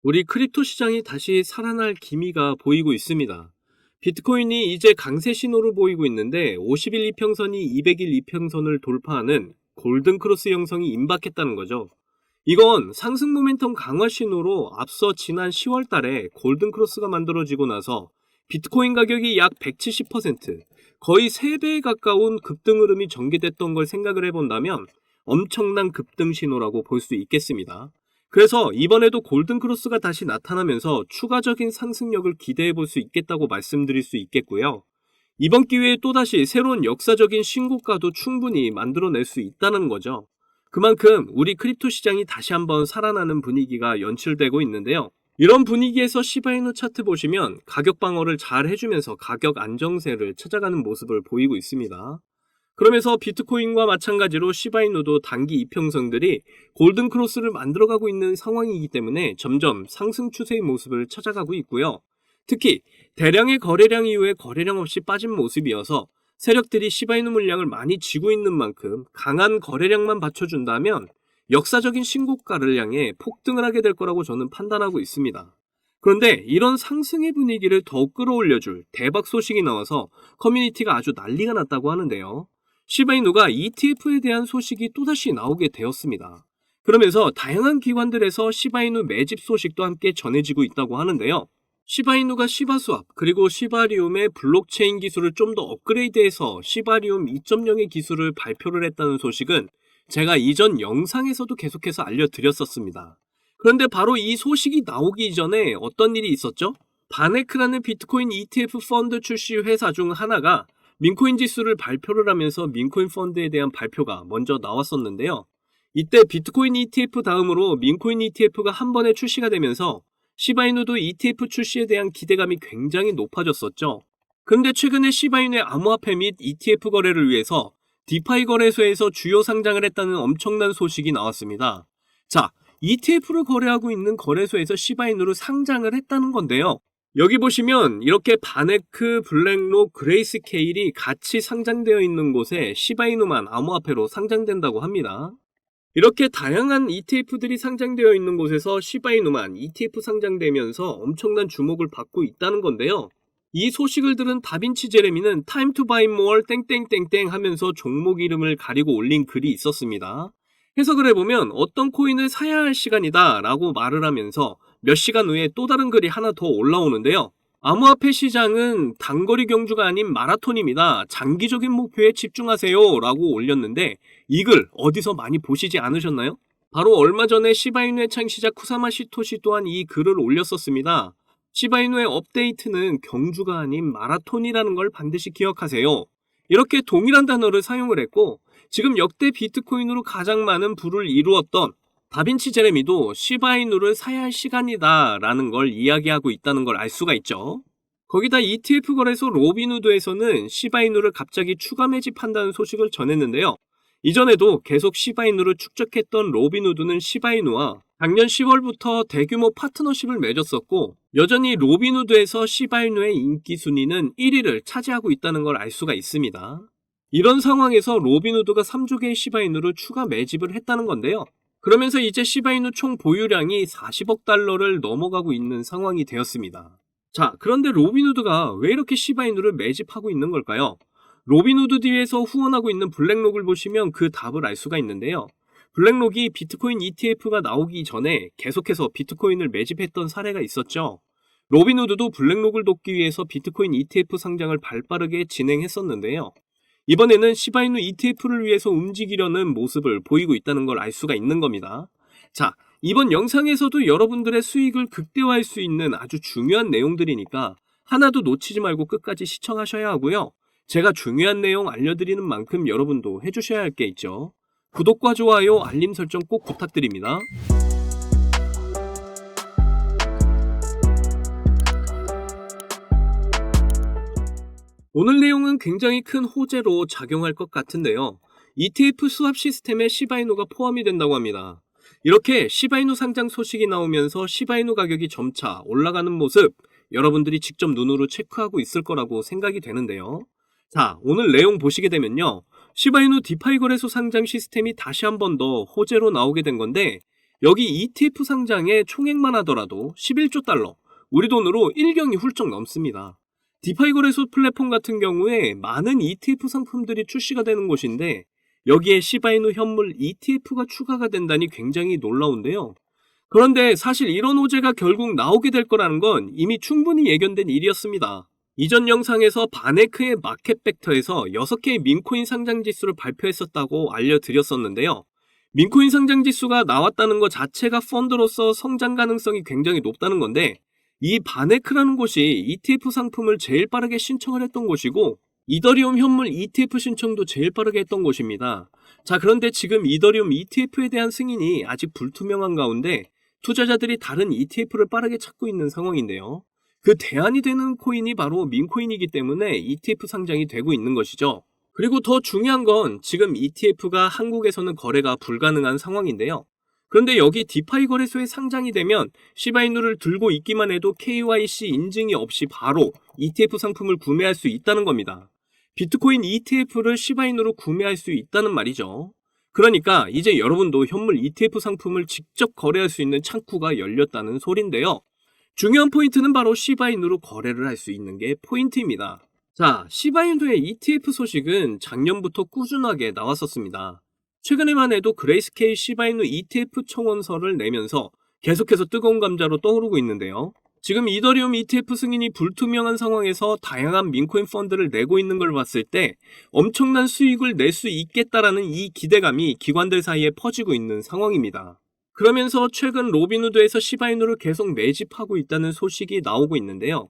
우리 크립토 시장이 다시 살아날 기미가 보이고 있습니다. 비트코인이 이제 강세 신호를 보이고 있는데 50일 이평선이 200일 이평선을 돌파하는 골든크로스 형성이 임박했다는 거죠. 이건 상승 모멘텀 강화 신호로 앞서 지난 10월 달에 골든크로스가 만들어지고 나서 비트코인 가격이 약 170%, 거의 3배에 가까운 급등 흐름이 전개됐던 걸 생각을 해본다면 엄청난 급등 신호라고 볼 수 있겠습니다. 그래서 이번에도 골든크로스가 다시 나타나면서 추가적인 상승력을 기대해 볼 수 있겠다고 말씀드릴 수 있겠고요. 이번 기회에 또다시 새로운 역사적인 신고가도 충분히 만들어낼 수 있다는 거죠. 그만큼 우리 크립토 시장이 다시 한번 살아나는 분위기가 연출되고 있는데요. 이런 분위기에서 시바이누 차트 보시면 가격 방어를 잘 해주면서 가격 안정세를 찾아가는 모습을 보이고 있습니다. 그러면서 비트코인과 마찬가지로 시바이누도 단기 이평선들이 골든크로스를 만들어가고 있는 상황이기 때문에 점점 상승 추세의 모습을 찾아가고 있고요. 특히 대량의 거래량 이후에 거래량 없이 빠진 모습이어서 세력들이 시바이누 물량을 많이 쥐고 있는 만큼 강한 거래량만 받쳐준다면 역사적인 신고가를 향해 폭등을 하게 될 거라고 저는 판단하고 있습니다. 그런데 이런 상승의 분위기를 더욱 끌어올려줄 대박 소식이 나와서 커뮤니티가 아주 난리가 났다고 하는데요. 시바이누가 ETF에 대한 소식이 또다시 나오게 되었습니다. 그러면서 다양한 기관들에서 시바이누 매집 소식도 함께 전해지고 있다고 하는데요. 시바이누가 시바스왑 그리고 시바리움의 블록체인 기술을 좀 더 업그레이드해서 시바리움 2.0의 기술을 발표를 했다는 소식은 제가 이전 영상에서도 계속해서 알려드렸었습니다. 그런데 바로 이 소식이 나오기 전에 어떤 일이 있었죠? 바네크라는 비트코인 ETF 펀드 출시 회사 중 하나가 민코인 지수를 발표를 하면서 민코인 펀드에 대한 발표가 먼저 나왔었는데요. 이때 비트코인 ETF 다음으로 민코인 ETF가 한 번에 출시가 되면서 시바이누도 ETF 출시에 대한 기대감이 굉장히 높아졌었죠. 그런데 최근에 시바이누의 암호화폐 및 ETF 거래를 위해서 디파이 거래소에서 주요 상장을 했다는 엄청난 소식이 나왔습니다. 자, ETF를 거래하고 있는 거래소에서 시바이누를 상장을 했다는 건데요. 여기 보시면 이렇게 바네크, 블랙록, 그레이스케일이 같이 상장되어 있는 곳에 시바이누만 암호화폐로 상장된다고 합니다. 이렇게 다양한 ETF들이 상장되어 있는 곳에서 시바이누만 ETF 상장되면서 엄청난 주목을 받고 있다는 건데요. 이 소식을 들은 다빈치 제레미는 Time to buy more 땡땡땡땡 하면서 종목 이름을 가리고 올린 글이 있었습니다. 해석을 해보면 어떤 코인을 사야 할 시간이다 라고 말을 하면서 몇 시간 후에 또 다른 글이 하나 더 올라오는데요. 암호화폐 시장은 단거리 경주가 아닌 마라톤입니다. 장기적인 목표에 집중하세요 라고 올렸는데 이 글 어디서 많이 보시지 않으셨나요? 바로 얼마 전에 시바이누의 창시자 쿠사마 시토시 또한 이 글을 올렸었습니다. 시바이누의 업데이트는 경주가 아닌 마라톤이라는 걸 반드시 기억하세요. 이렇게 동일한 단어를 사용을 했고 지금 역대 비트코인으로 가장 많은 부를 이루었던 다빈치 제레미도 시바이누를 사야 할 시간이다 라는 걸 이야기하고 있다는 걸 알 수가 있죠. 거기다 ETF 거래소 로빈후드에서는 시바이누를 갑자기 추가 매집한다는 소식을 전했는데요. 이전에도 계속 시바이누를 축적했던 로빈후드는 시바이누와 작년 10월부터 대규모 파트너십을 맺었었고 여전히 로빈후드에서 시바이누의 인기 순위는 1위를 차지하고 있다는 걸 알 수가 있습니다. 이런 상황에서 로빈후드가 3조 개의 시바이누를 추가 매집을 했다는 건데요. 그러면서 이제 시바이누 총 보유량이 40억 달러를 넘어가고 있는 상황이 되었습니다. 자, 그런데 로빈후드가 왜 이렇게 시바이누를 매집하고 있는 걸까요? 로빈후드 뒤에서 후원하고 있는 블랙록을 보시면 그 답을 알 수가 있는데요. 블랙록이 비트코인 ETF가 나오기 전에 계속해서 비트코인을 매집했던 사례가 있었죠. 로빈후드도 블랙록을 돕기 위해서 비트코인 ETF 상장을 발빠르게 진행했었는데요. 이번에는 시바이누 ETF를 위해서 움직이려는 모습을 보이고 있다는 걸 알 수가 있는 겁니다. 자, 이번 영상에서도 여러분들의 수익을 극대화할 수 있는 아주 중요한 내용들이니까 하나도 놓치지 말고 끝까지 시청하셔야 하고요. 제가 중요한 내용 알려드리는 만큼 여러분도 해주셔야 할 게 있죠. 구독과 좋아요, 알림 설정 꼭 부탁드립니다. 오늘 내용은 굉장히 큰 호재로 작용할 것 같은데요. ETF 수합 시스템에 시바이누가 포함이 된다고 합니다. 이렇게 시바이누 상장 소식이 나오면서 시바이누 가격이 점차 올라가는 모습 여러분들이 직접 눈으로 체크하고 있을 거라고 생각이 되는데요. 자, 오늘 내용 보시게 되면요. 시바이누 디파이 거래소 상장 시스템이 다시 한 번 더 호재로 나오게 된 건데 여기 ETF 상장의 총액만 하더라도 11조 달러, 우리 돈으로 1경이 훌쩍 넘습니다. 디파이 거래소 플랫폼 같은 경우에 많은 ETF 상품들이 출시가 되는 곳인데 여기에 시바이누 현물 ETF가 추가가 된다니 굉장히 놀라운데요. 그런데 사실 이런 호재가 결국 나오게 될 거라는 건 이미 충분히 예견된 일이었습니다. 이전 영상에서 바네크의 마켓팩터에서 6개의 민코인 상장 지수를 발표했었다고 알려드렸었는데요. 민코인 상장 지수가 나왔다는 것 자체가 펀드로서 성장 가능성이 굉장히 높다는 건데 이 바네크라는 곳이 ETF 상품을 제일 빠르게 신청을 했던 곳이고 이더리움 현물 ETF 신청도 제일 빠르게 했던 곳입니다. 자, 그런데 지금 이더리움 ETF에 대한 승인이 아직 불투명한 가운데 투자자들이 다른 ETF를 빠르게 찾고 있는 상황인데요. 그 대안이 되는 코인이 바로 민코인이기 때문에 ETF 상장이 되고 있는 것이죠. 그리고 더 중요한 건 지금 ETF가 한국에서는 거래가 불가능한 상황인데요. 그런데 여기 디파이 거래소에 상장이 되면 시바이누를 들고 있기만 해도 KYC 인증이 없이 바로 ETF 상품을 구매할 수 있다는 겁니다. 비트코인 ETF를 시바이누로 구매할 수 있다는 말이죠. 그러니까 이제 여러분도 현물 ETF 상품을 직접 거래할 수 있는 창구가 열렸다는 소린데요. 중요한 포인트는 바로 시바이누로 거래를 할 수 있는 게 포인트입니다. 자, 시바이누의 ETF 소식은 작년부터 꾸준하게 나왔었습니다. 최근에만 해도 그레이스케일 시바이누 ETF 청원서를 내면서 계속해서 뜨거운 감자로 떠오르고 있는데요. 지금 이더리움 ETF 승인이 불투명한 상황에서 다양한 민코인 펀드를 내고 있는 걸 봤을 때 엄청난 수익을 낼 수 있겠다라는 이 기대감이 기관들 사이에 퍼지고 있는 상황입니다. 그러면서 최근 로빈후드에서 시바이누를 계속 매집하고 있다는 소식이 나오고 있는데요.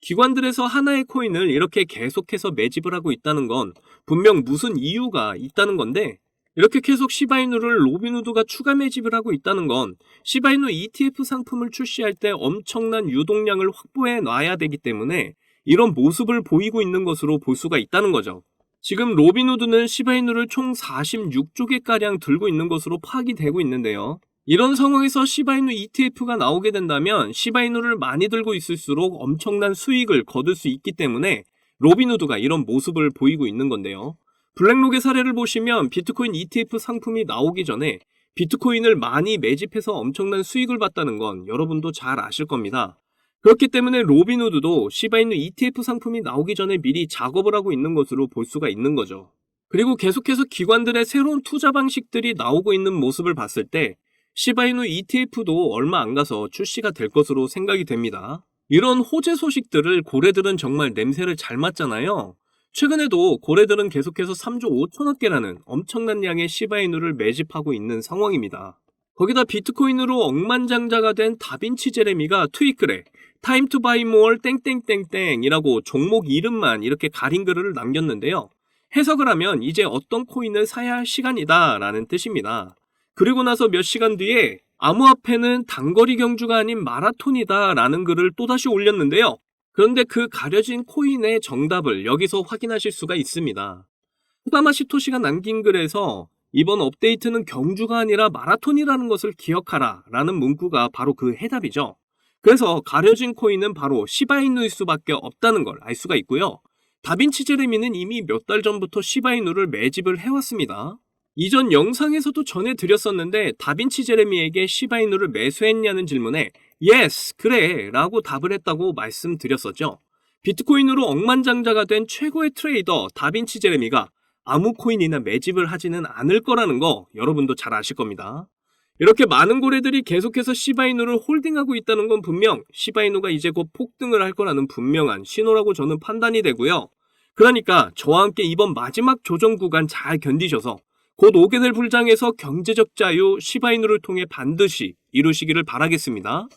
기관들에서 하나의 코인을 이렇게 계속해서 매집을 하고 있다는 건 분명 무슨 이유가 있다는 건데 이렇게 계속 시바이누를 로빈후드가 추가 매집을 하고 있다는 건 시바이누 ETF 상품을 출시할 때 엄청난 유동량을 확보해 놔야 되기 때문에 이런 모습을 보이고 있는 것으로 볼 수가 있다는 거죠. 지금 로빈후드는 시바이누를 총 46조 개가량 들고 있는 것으로 파악이 되고 있는데요. 이런 상황에서 시바이누 ETF가 나오게 된다면 시바이누를 많이 들고 있을수록 엄청난 수익을 거둘 수 있기 때문에 로빈후드가 이런 모습을 보이고 있는 건데요. 블랙록의 사례를 보시면 비트코인 ETF 상품이 나오기 전에 비트코인을 많이 매집해서 엄청난 수익을 봤다는 건 여러분도 잘 아실 겁니다. 그렇기 때문에 로빈후드도 시바이누 ETF 상품이 나오기 전에 미리 작업을 하고 있는 것으로 볼 수가 있는 거죠. 그리고 계속해서 기관들의 새로운 투자 방식들이 나오고 있는 모습을 봤을 때 시바이누 ETF도 얼마 안 가서 출시가 될 것으로 생각이 됩니다. 이런 호재 소식들을 고래들은 정말 냄새를 잘 맡잖아요. 최근에도 고래들은 계속해서 3조 5천억 개라는 엄청난 양의 시바이누를 매집하고 있는 상황입니다. 거기다 비트코인으로 억만장자가 된 다빈치 제레미가 트윗글에 Time to buy more 땡땡땡땡이라고 종목 이름만 이렇게 가린 글을 남겼는데요. 해석을 하면 이제 어떤 코인을 사야 할 시간이다 라는 뜻입니다. 그리고 나서 몇 시간 뒤에 암호화폐는 단거리 경주가 아닌 마라톤이다 라는 글을 또다시 올렸는데요. 그런데 그 가려진 코인의 정답을 여기서 확인하실 수가 있습니다. 후다마 시토시가 남긴 글에서 이번 업데이트는 경주가 아니라 마라톤이라는 것을 기억하라 라는 문구가 바로 그 해답이죠. 그래서 가려진 코인은 바로 시바이누일 수밖에 없다는 걸 알 수가 있고요. 다빈치 제레미는 이미 몇 달 전부터 시바이누를 매집을 해왔습니다. 이전 영상에서도 전해드렸었는데 다빈치 제레미에게 시바이누를 매수했냐는 질문에 Yes, 그래 라고 답을 했다고 말씀드렸었죠. 비트코인으로 억만장자가 된 최고의 트레이더 다빈치 제레미가 아무 코인이나 매집을 하지는 않을 거라는 거 여러분도 잘 아실 겁니다. 이렇게 많은 고래들이 계속해서 시바이누를 홀딩하고 있다는 건 분명 시바이누가 이제 곧 폭등을 할 거라는 분명한 신호라고 저는 판단이 되고요. 그러니까 저와 함께 이번 마지막 조정 구간 잘 견디셔서 곧 오게 될 불장에서 경제적 자유 시바이누를 통해 반드시 이루시기를 바라겠습니다.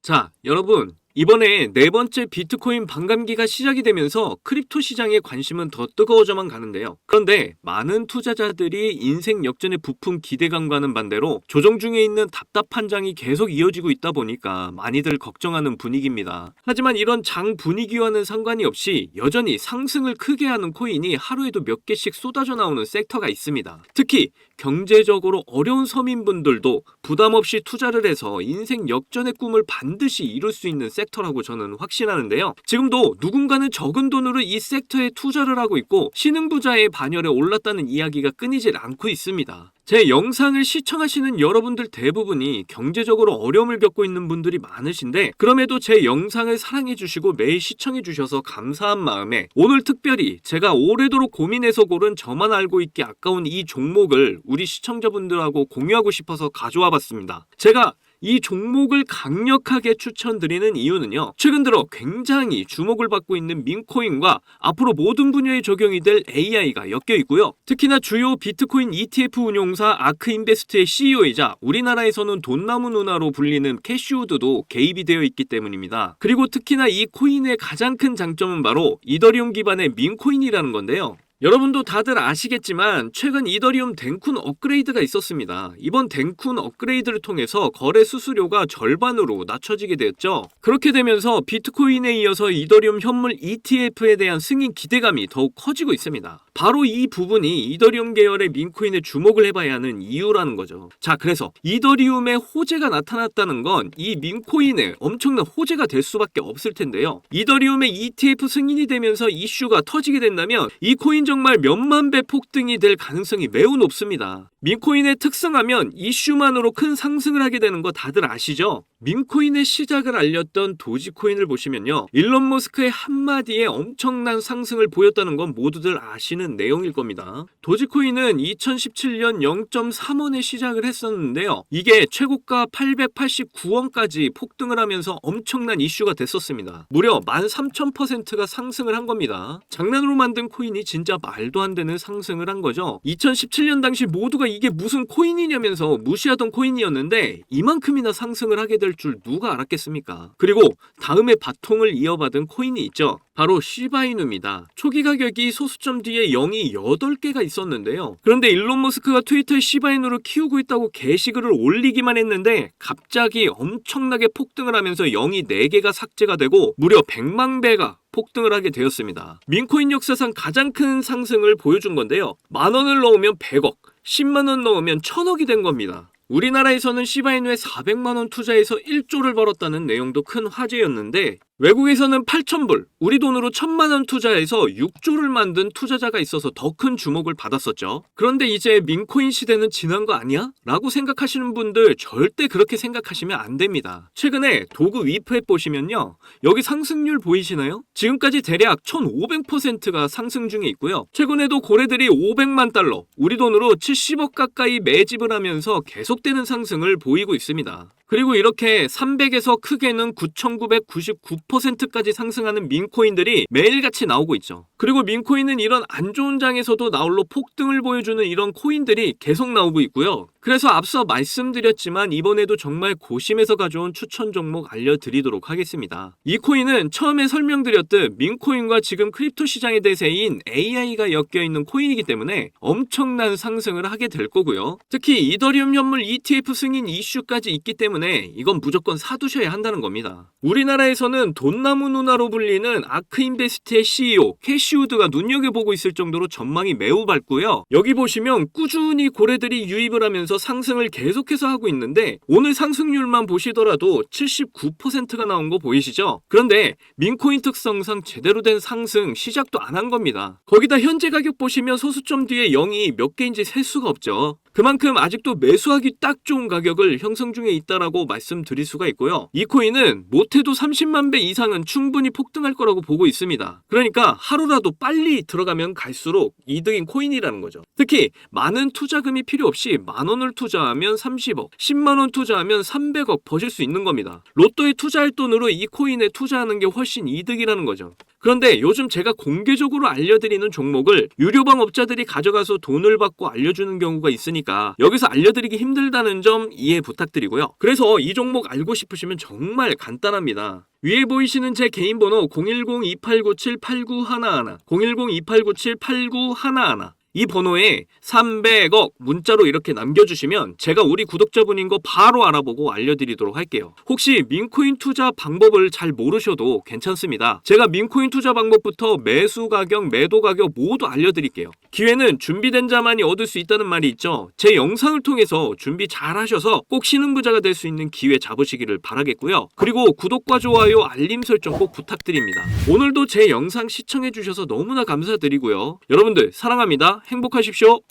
자, 여러분, 이번에 네 번째 비트코인 반감기가 시작이 되면서 크립토 시장의 관심은 더 뜨거워져만 가는데요. 그런데 많은 투자자들이 인생 역전의 부품 기대감과는 반대로 조정 중에 있는 답답한 장이 계속 이어지고 있다 보니까 많이들 걱정하는 분위기입니다. 하지만 이런 장 분위기와는 상관이 없이 여전히 상승을 크게 하는 코인이 하루에도 몇 개씩 쏟아져 나오는 섹터가 있습니다. 특히 경제적으로 어려운 서민분들도 부담 없이 투자를 해서 인생 역전의 꿈을 반드시 이룰 수 있는 섹터라고 저는 확신하는데요. 지금도 누군가는 적은 돈으로 이 섹터에 투자를 하고 있고 신흥부자의 반열에 올랐다는 이야기가 끊이질 않고 있습니다. 제 영상을 시청하시는 여러분들 대부분이 경제적으로 어려움을 겪고 있는 분들이 많으신데 그럼에도 제 영상을 사랑해주시고 매일 시청해주셔서 감사한 마음에 오늘 특별히 제가 오래도록 고민해서 고른 저만 알고 있기 아까운 이 종목을 우리 시청자분들하고 공유하고 싶어서 가져와 봤습니다. 제가 이 종목을 강력하게 추천드리는 이유는요. 최근 들어 굉장히 주목을 받고 있는 민코인과 앞으로 모든 분야에 적용이 될 AI가 엮여 있고요. 특히나 주요 비트코인 ETF 운용사 아크인베스트의 CEO이자 우리나라에서는 돈나무 누나로 불리는 캐시우드도 개입이 되어 있기 때문입니다. 그리고 특히나 이 코인의 가장 큰 장점은 바로 이더리움 기반의 민코인이라는 건데요. 여러분도 다들 아시겠지만 최근 이더리움 댕쿤 업그레이드가 있었습니다. 이번 댕쿤 업그레이드를 통해서 거래 수수료가 절반으로 낮춰지게 되었죠. 그렇게 되면서 비트코인에 이어서 이더리움 현물 ETF에 대한 승인 기대감이 더욱 커지고 있습니다. 바로 이 부분이 이더리움 계열의 민코인에 주목을 해봐야 하는 이유라는 거죠. 자, 그래서 이더리움의 호재가 나타났다는 건 이 민코인에 엄청난 호재가 될 수밖에 없을 텐데요. 이더리움의 ETF 승인이 되면서 이슈가 터지게 된다면 이 코인 정말 몇만 배 폭등이 될 가능성이 매우 높습니다. 민코인의 특성하면 이슈만으로 큰 상승을 하게 되는 거 다들 아시죠? 민코인의 시작을 알렸던 도지코인을 보시면요. 일론 머스크의 한마디에 엄청난 상승을 보였다는 건 모두들 아시는 내용일 겁니다. 도지코인은 2017년 0.3원에 시작을 했었는데요. 이게 최고가 889원까지 폭등을 하면서 엄청난 이슈가 됐었습니다. 무려 13,000%가 상승을 한 겁니다. 장난으로 만든 코인이 진짜 말도 안 되는 상승을 한 거죠. 2017년 당시 모두가 이게 무슨 코인이냐면서 무시하던 코인이었는데 이만큼이나 상승을 하게 될 줄 누가 알았겠습니까? 그리고 다음에 바통을 이어받은 코인이 있죠. 바로 시바이누입니다. 초기 가격이 소수점 뒤에 0이 8개가 있었는데요. 그런데 일론 머스크가 트위터에 시바이누를 키우고 있다고 게시글을 올리기만 했는데 갑자기 엄청나게 폭등을 하면서 0이 4개가 삭제가 되고 무려 100만 배가 폭등을 하게 되었습니다. 민코인 역사상 가장 큰 상승을 보여준 건데요. 10,000원을 넣으면 100억, 10만원 넣으면 1,000억이 된 겁니다. 우리나라에서는 시바이누에 400만원 투자해서 1조를 벌었다는 내용도 큰 화제였는데 외국에서는 8,000불, 우리 돈으로 1,000만원 투자해서 6조를 만든 투자자가 있어서 더 큰 주목을 받았었죠. 그런데 이제 민코인 시대는 지난 거 아니야? 라고 생각하시는 분들 절대 그렇게 생각하시면 안 됩니다. 최근에 도구 위프앱 보시면요. 여기 상승률 보이시나요? 지금까지 대략 1,500%가 상승 중에 있고요. 최근에도 고래들이 500만 달러, 우리 돈으로 70억 가까이 매집을 하면서 계속되는 상승을 보이고 있습니다. 그리고 이렇게 300에서 크게는 9,999%까지 상승하는 민코인들이 매일같이 나오고 있죠. 그리고 민코인은 이런 안 좋은 장에서도 나홀로 폭등을 보여주는 이런 코인들이 계속 나오고 있고요. 그래서 앞서 말씀드렸지만 이번에도 정말 고심해서 가져온 추천 종목 알려드리도록 하겠습니다. 이 코인은 처음에 설명드렸듯 민코인과 지금 크립토 시장의 대세인 AI가 엮여있는 코인이기 때문에 엄청난 상승을 하게 될 거고요. 특히 이더리움 현물 ETF 승인 이슈까지 있기 때문에 이건 무조건 사두셔야 한다는 겁니다. 우리나라에서는 돈나무 누나로 불리는 아크인베스트의 CEO 캐시우드가 눈여겨보고 있을 정도로 전망이 매우 밝고요. 여기 보시면 꾸준히 고래들이 유입을 하면서 상승을 계속해서 하고 있는데 오늘 상승률만 보시더라도 79%가 나온 거 보이시죠? 그런데 민코인 특성상 제대로 된 상승 시작도 안 한 겁니다. 거기다 현재 가격 보시면 소수점 뒤에 0이 몇 개인지 셀 수가 없죠. 그만큼 아직도 매수하기 딱 좋은 가격을 형성 중에 있다라고 말씀드릴 수가 있고요. 이 코인은 못해도 30만 배 이상은 충분히 폭등할 거라고 보고 있습니다. 그러니까 하루라도 빨리 들어가면 갈수록 이득인 코인이라는 거죠. 특히 많은 투자금이 필요 없이 10,000원을 투자하면 30억, 10만원 투자하면 300억 버실 수 있는 겁니다. 로또에 투자할 돈으로 이 코인에 투자하는 게 훨씬 이득이라는 거죠. 그런데 요즘 제가 공개적으로 알려드리는 종목을 유료방 업자들이 가져가서 돈을 받고 알려주는 경우가 있으니까 여기서 알려드리기 힘들다는 점 이해 부탁드리고요. 그래서 이 종목 알고 싶으시면 정말 간단합니다. 위에 보이시는 제 개인 번호 010-2897-8911, 010-2897-8911 이 번호에 300억 문자로 이렇게 남겨주시면 제가 우리 구독자분인 거 바로 알아보고 알려드리도록 할게요. 혹시 민코인 투자 방법을 잘 모르셔도 괜찮습니다. 제가 민코인 투자 방법부터 매수 가격, 매도 가격 모두 알려드릴게요. 기회는 준비된 자만이 얻을 수 있다는 말이 있죠. 제 영상을 통해서 준비 잘 하셔서 꼭 신흥부자가 될 수 있는 기회 잡으시기를 바라겠고요. 그리고 구독과 좋아요, 알림 설정 꼭 부탁드립니다. 오늘도 제 영상 시청해주셔서 너무나 감사드리고요. 여러분들 사랑합니다. 행복하십시오.